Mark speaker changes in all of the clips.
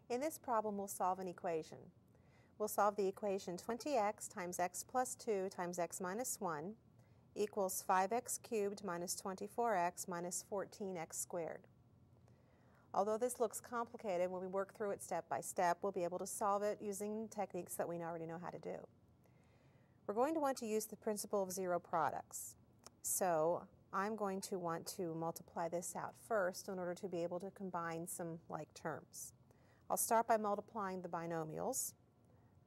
Speaker 1: In this problem, we'll solve an equation. We'll solve the equation 20x times x plus 2 times x minus 1 equals 5x cubed minus 24x minus 14x squared. Although this looks complicated, when we work through it step by step, we'll be able to solve it using techniques that we already know how to do. We're going to want to use the principle of zero products. So I'm going to want to multiply this out first in order to be able to combine some like terms. I'll start by multiplying the binomials.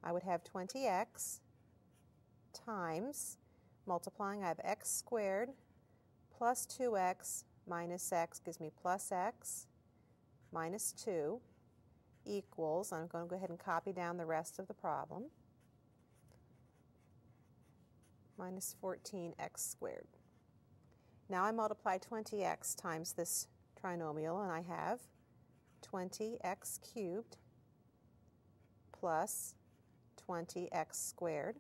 Speaker 1: I would have 20x times, multiplying, I have x squared plus 2x minus x gives me plus x minus 2 equals, I'm going to go ahead and copy down the rest of the problem, minus 14x squared. Now I multiply 20x times this trinomial, and I have 20x cubed plus 20x squared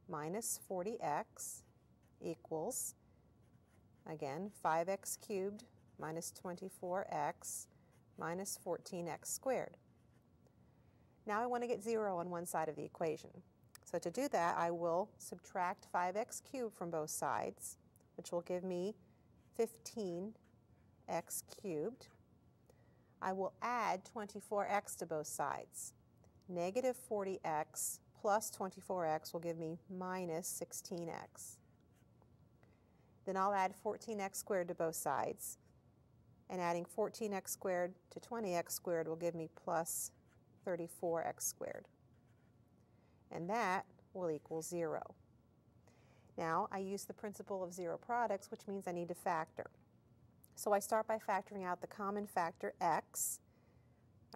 Speaker 1: minus 40x equals, again, 5x cubed minus 24x minus 14x squared. Now I want to get 0 on one side of the equation. So to do that, I will subtract 5x cubed from both sides, which will give me 15x cubed. I will add 24x to both sides. Negative 40x plus 24x will give me minus 16x. Then I'll add 14x squared to both sides, and adding 14x squared to 20x squared will give me plus 34x squared. And that will equal 0. Now I use the principle of zero products, which means I need to factor. So I start by factoring out the common factor x.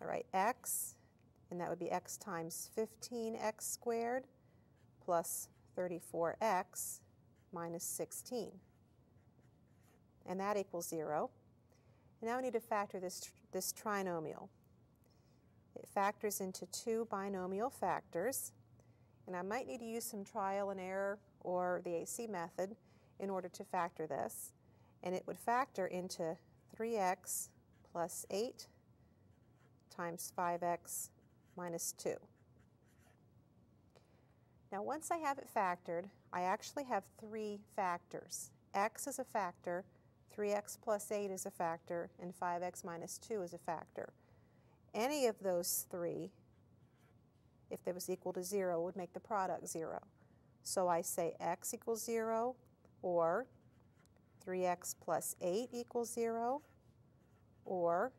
Speaker 1: All right, x, and that would be x times 15x squared plus 34x minus 16. And that equals 0. And now I need to factor this trinomial. It factors into two binomial factors, and I might need to use some trial and error or the AC method in order to factor this. And it would factor into 3x plus 8 times 5x minus 2. Now once I have it factored, I actually have three factors. X is a factor, 3x plus 8 is a factor, and 5x minus 2 is a factor. Any of those three, if they was equal to 0, would make the product 0. So I say x equals 0, or 3x plus 8 equals 0, or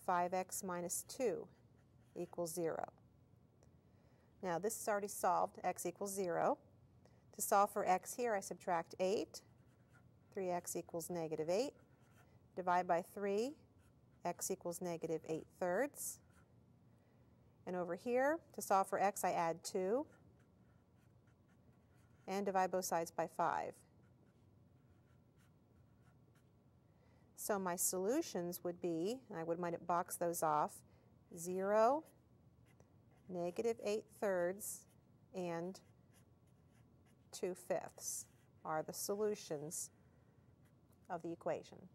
Speaker 1: 5x minus 2 equals 0. Now this is already solved, x equals 0. To solve for x here, I subtract 8. 3x equals negative 8. Divide by 3, x equals negative 8/3. And over here, to solve for x, I add 2 and divide both sides by 5. So my solutions would be, and I might box those off, 0, negative 8/3, and 2/5 are the solutions of the equation.